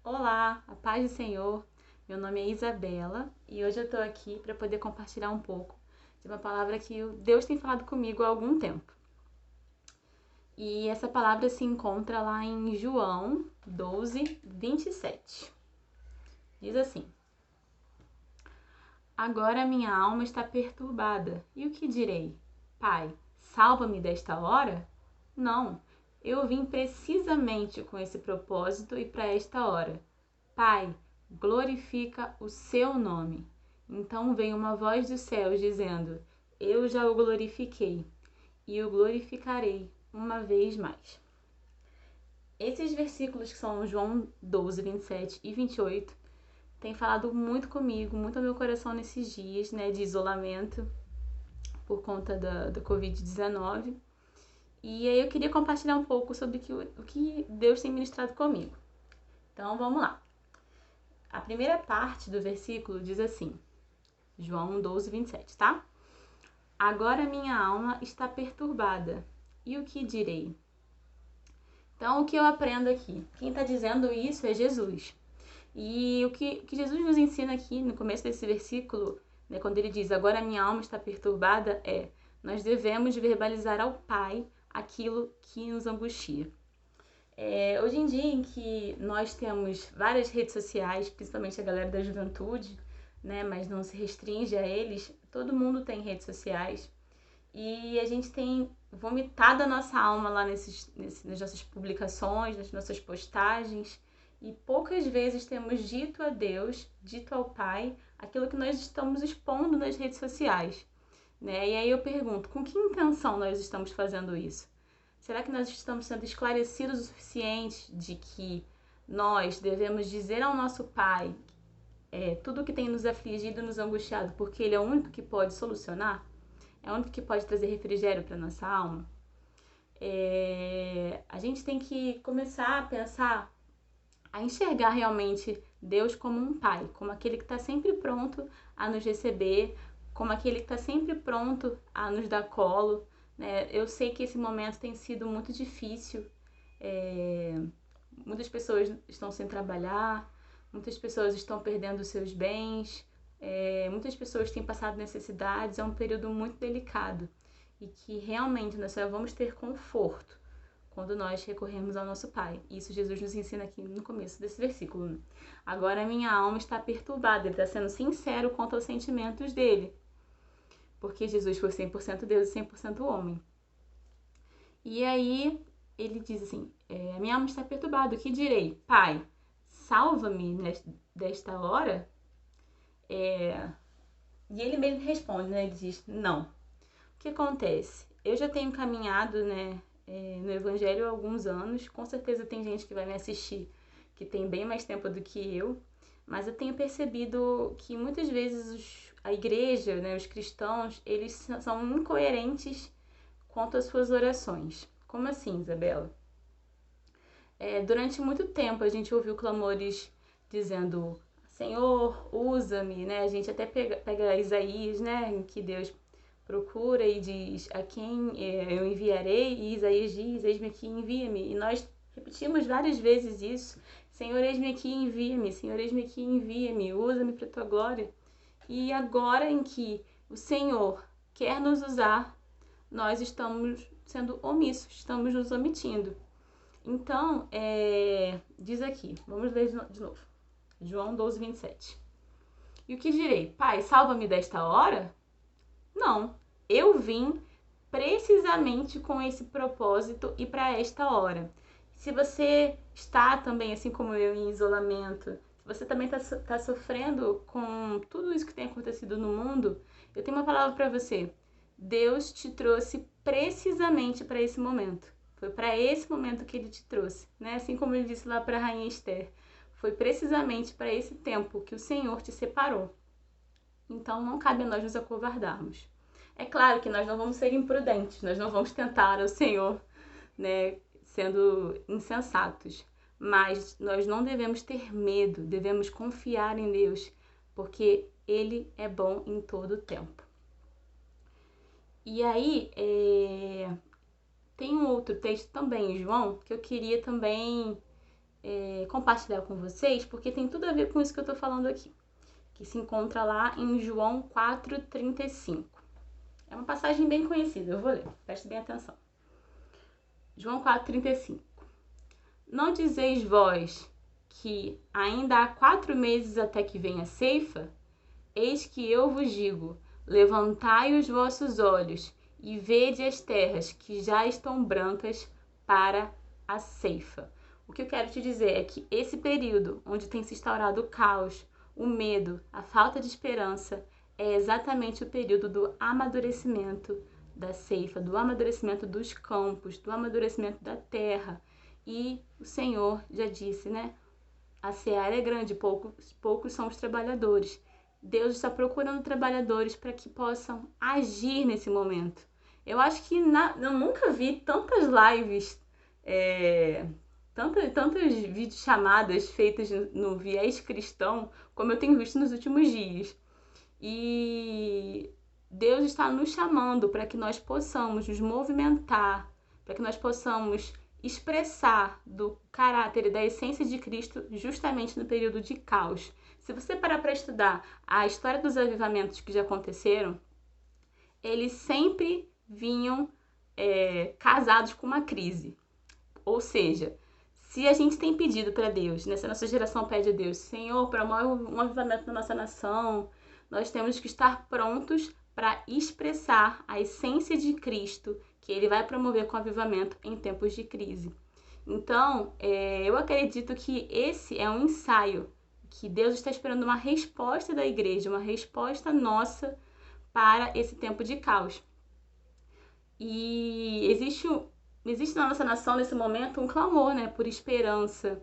Olá, a paz do Senhor. Meu nome é Isabela e hoje eu estou aqui para poder compartilhar um pouco de uma palavra que Deus tem falado comigo há algum tempo. E essa palavra se encontra lá em João 12, 27. Diz assim: Agora minha alma está perturbada, e o que direi? Pai, salva-me desta hora? Não, eu vim precisamente com esse propósito e para esta hora. Pai, glorifica o seu nome. Então veio uma voz dos céus dizendo: Eu já o glorifiquei e o glorificarei uma vez mais. Esses versículos que são João 12, 27 e 28 têm falado muito comigo, muito ao meu coração nesses dias, né, de isolamento por conta da Covid-19. E aí eu queria compartilhar um pouco sobre o que Deus tem ministrado comigo. Então vamos lá. A primeira parte do versículo diz assim, João 12, 27, tá? Agora minha alma está perturbada, e o que direi? Então, o que eu aprendo aqui? Quem está dizendo isso é Jesus. E o que Jesus nos ensina aqui no começo desse versículo, né, quando ele diz, agora minha alma está perturbada, nós devemos verbalizar ao Pai aquilo que nos angustia. Hoje em dia, em que nós temos várias redes sociais, principalmente a galera da juventude, né, mas não se restringe a eles, todo mundo tem redes sociais e a gente tem vomitado a nossa alma lá nas nossas publicações, nas nossas postagens e poucas vezes temos dito a Deus, dito ao Pai, aquilo que nós estamos expondo nas redes sociais, né? E aí eu pergunto, com que intenção nós estamos fazendo isso? Será que nós estamos sendo esclarecidos o suficiente de que nós devemos dizer ao nosso Pai tudo o que tem nos afligido, nos angustiado, porque Ele é o único que pode solucionar? É o único que pode trazer refrigério para nossa alma? A gente tem que começar a pensar, a enxergar realmente Deus como um Pai, como aquele que está sempre pronto a nos receber, como aquele que está sempre pronto a nos dar colo, né? Eu sei que esse momento tem sido muito difícil, muitas pessoas estão sem trabalhar, muitas pessoas estão perdendo seus bens, muitas pessoas têm passado necessidades, é um período muito delicado e que realmente nós só vamos ter conforto quando nós recorremos ao nosso Pai. Isso Jesus nos ensina aqui no começo desse versículo. Agora minha alma está perturbada, ele está sendo sincero quanto aos sentimentos dele, porque Jesus foi 100% Deus e 100% homem. E aí ele diz assim, a minha alma está perturbada, o que direi? Pai, salva-me desta hora? E ele mesmo responde, né? Ele diz, não. O que acontece? Eu já tenho caminhado, né, no Evangelho há alguns anos. Com certeza tem gente que vai me assistir que tem bem mais tempo do que eu. Mas eu tenho percebido que muitas vezes a igreja, né, os cristãos, eles são incoerentes quanto às suas orações. Como assim, Isabela? Durante muito tempo a gente ouviu clamores dizendo, Senhor, usa-me, né? A gente até pega Isaías, né, em que Deus procura e diz a quem eu enviarei, e Isaías diz, eis-me aqui, envia-me. E nós repetimos várias vezes isso, Senhor, eis-me aqui, envia-me, Senhor, eis-me aqui, envia-me, usa-me para a tua glória. E agora em que o Senhor quer nos usar, nós estamos sendo omissos, estamos nos omitindo. Então, diz aqui, vamos ler de novo, João 12, 27. E o que direi? Pai, salva-me desta hora? Não, eu vim precisamente com esse propósito e para esta hora. Se você está também, assim como eu, em isolamento, se você também está sofrendo com tudo isso que tem acontecido no mundo, eu tenho uma palavra para você. Deus te trouxe precisamente para esse momento. Foi para esse momento que ele te trouxe, né? Assim como ele disse lá para a rainha Esther. Foi precisamente para esse tempo que o Senhor te separou. Então não cabe a nós nos acovardarmos. É claro que nós não vamos ser imprudentes, nós não vamos tentar o Senhor, né, sendo insensatos. Mas nós não devemos ter medo, devemos confiar em Deus, porque Ele é bom em todo o tempo. E aí, tem um outro texto também, João, que eu queria também compartilhar com vocês, porque tem tudo a ver com isso que eu estou falando aqui, que se encontra lá em João 4,35. É uma passagem bem conhecida, eu vou ler, preste bem atenção. João 4,35. Não dizeis vós que ainda há 4 meses até que venha a ceifa? Eis que eu vos digo, levantai os vossos olhos e vede as terras que já estão brancas para a ceifa. O que eu quero te dizer é que esse período onde tem se instaurado o caos, o medo, a falta de esperança, é exatamente o período do amadurecimento da ceifa, do amadurecimento dos campos, do amadurecimento da terra. E o Senhor já disse, né? A seara é grande, poucos são os trabalhadores. Deus está procurando trabalhadores para que possam agir nesse momento. Eu acho que eu nunca vi tantas lives, tantas videochamadas feitas no viés cristão como eu tenho visto nos últimos dias. E Deus está nos chamando para que nós possamos nos movimentar, para que nós possamos expressar do caráter e da essência de Cristo justamente no período de caos. Se você parar para estudar a história dos avivamentos que já aconteceram, eles sempre vinham casados com uma crise. Ou seja, se a gente tem pedido para Deus, se a nossa geração pede a Deus, Senhor, promove um avivamento na nossa nação, nós temos que estar prontos para expressar a essência de Cristo que Ele vai promover com o avivamento em tempos de crise. Então, eu acredito que esse é um ensaio, que Deus está esperando uma resposta da igreja, uma resposta nossa para esse tempo de caos. E existe na nossa nação, nesse momento, um clamor, né, por esperança,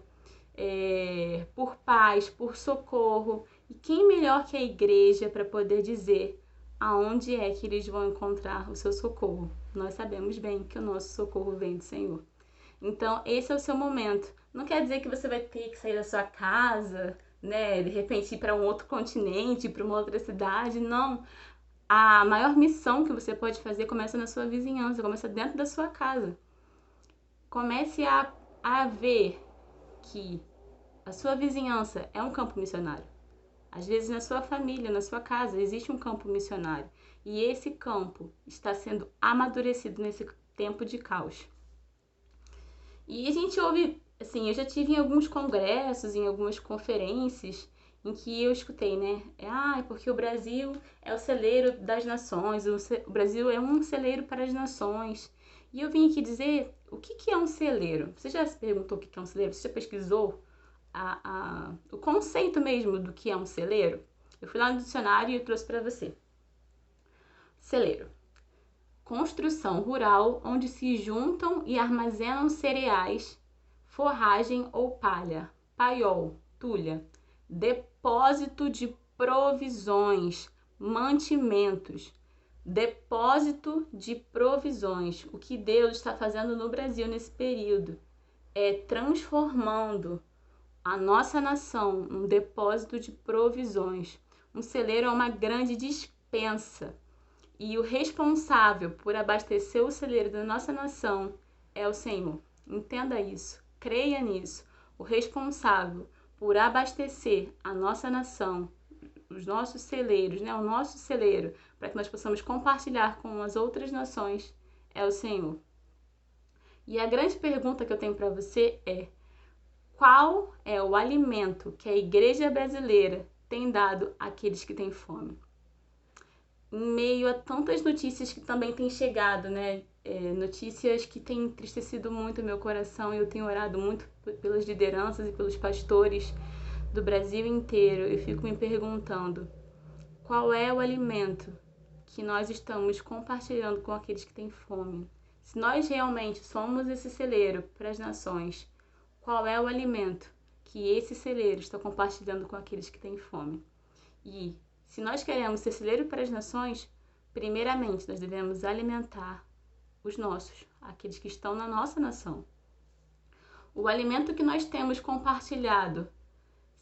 por paz, por socorro. E quem melhor que a igreja para poder dizer aonde é que eles vão encontrar o seu socorro? Nós sabemos bem que o nosso socorro vem do Senhor. Então, esse é o seu momento. Não quer dizer que você vai ter que sair da sua casa, né, de repente ir para um outro continente, para uma outra cidade. Não. A maior missão que você pode fazer começa na sua vizinhança, começa dentro da sua casa. Comece a ver que a sua vizinhança é um campo missionário. Às vezes na sua família, na sua casa, existe um campo missionário. E esse campo está sendo amadurecido nesse tempo de caos. E a gente ouve, assim, eu já tive em alguns congressos, em algumas conferências, em que eu escutei, né? Porque o Brasil é o celeiro das nações, o Brasil é um celeiro para as nações. E eu vim aqui dizer, o que é um celeiro? Você já se perguntou o que é um celeiro? Você já pesquisou o conceito mesmo do que é um celeiro? Eu fui lá no dicionário e trouxe para você. Celeiro. Construção rural onde se juntam e armazenam cereais, forragem ou palha, paiol, tulha, depósito de provisões, mantimentos, depósito de provisões. O que Deus está fazendo no Brasil nesse período é transformando a nossa nação num depósito de provisões. Um celeiro é uma grande despensa. E o responsável por abastecer o celeiro da nossa nação é o Senhor. Entenda isso, creia nisso. O responsável por abastecer a nossa nação, os nossos celeiros, né? O nosso celeiro, para que nós possamos compartilhar com as outras nações, é o Senhor. E a grande pergunta que eu tenho para você é: qual é o alimento que a igreja brasileira tem dado àqueles que têm fome? Em meio a tantas notícias que também têm chegado, né? Notícias que têm entristecido muito o meu coração, e eu tenho orado muito pelas lideranças e pelos pastores do Brasil inteiro. Eu fico me perguntando, qual é o alimento que nós estamos compartilhando com aqueles que têm fome? Se nós realmente somos esse celeiro para as nações, qual é o alimento que esse celeiro está compartilhando com aqueles que têm fome? E se nós queremos ser celeiro para as nações, primeiramente nós devemos alimentar os nossos, aqueles que estão na nossa nação. O alimento que nós temos compartilhado,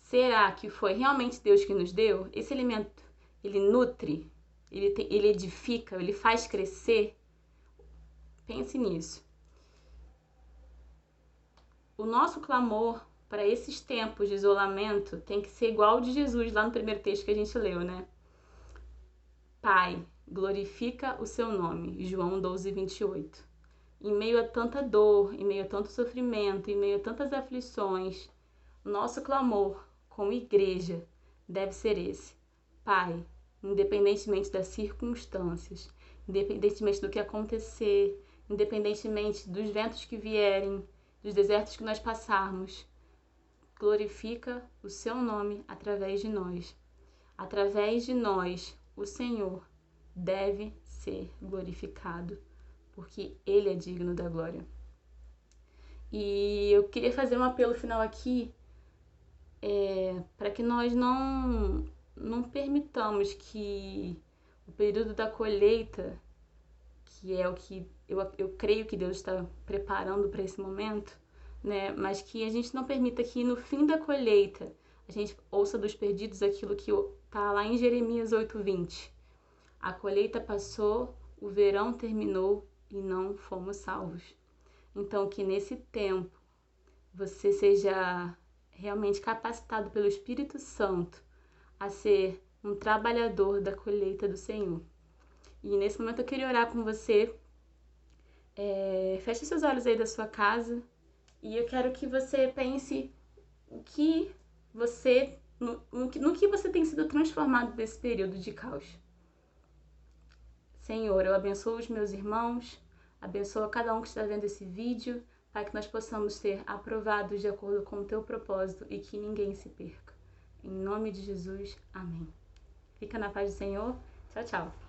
será que foi realmente Deus que nos deu? Esse alimento, ele nutre, ele edifica, ele faz crescer? Pense nisso. O nosso clamor para esses tempos de isolamento tem que ser igual ao de Jesus lá no primeiro texto que a gente leu, né? Pai, glorifica o seu nome. João 12, 28. Em meio a tanta dor, em meio a tanto sofrimento, em meio a tantas aflições, nosso clamor como igreja deve ser esse. Pai, independentemente das circunstâncias, independentemente do que acontecer, independentemente dos ventos que vierem, dos desertos que nós passarmos, glorifica o seu nome através de nós. Através de nós, o Senhor deve ser glorificado, porque Ele é digno da glória. E eu queria fazer um apelo final aqui, para que nós não permitamos que o período da colheita, que é o que eu creio que Deus está preparando para esse momento, né? Mas que a gente não permita que no fim da colheita a gente ouça dos perdidos aquilo que está lá em Jeremias 8:20. A colheita passou, o verão terminou e não fomos salvos. Então, que nesse tempo você seja realmente capacitado pelo Espírito Santo a ser um trabalhador da colheita do Senhor. E nesse momento eu queria orar com você. Feche seus olhos aí da sua casa e eu quero que você pense no que você tem sido transformado desse período de caos. Senhor, eu abençoo os meus irmãos, abençoa cada um que está vendo esse vídeo, para que nós possamos ser aprovados de acordo com o teu propósito e que ninguém se perca. Em nome de Jesus, amém. Fica na paz do Senhor. Tchau, tchau.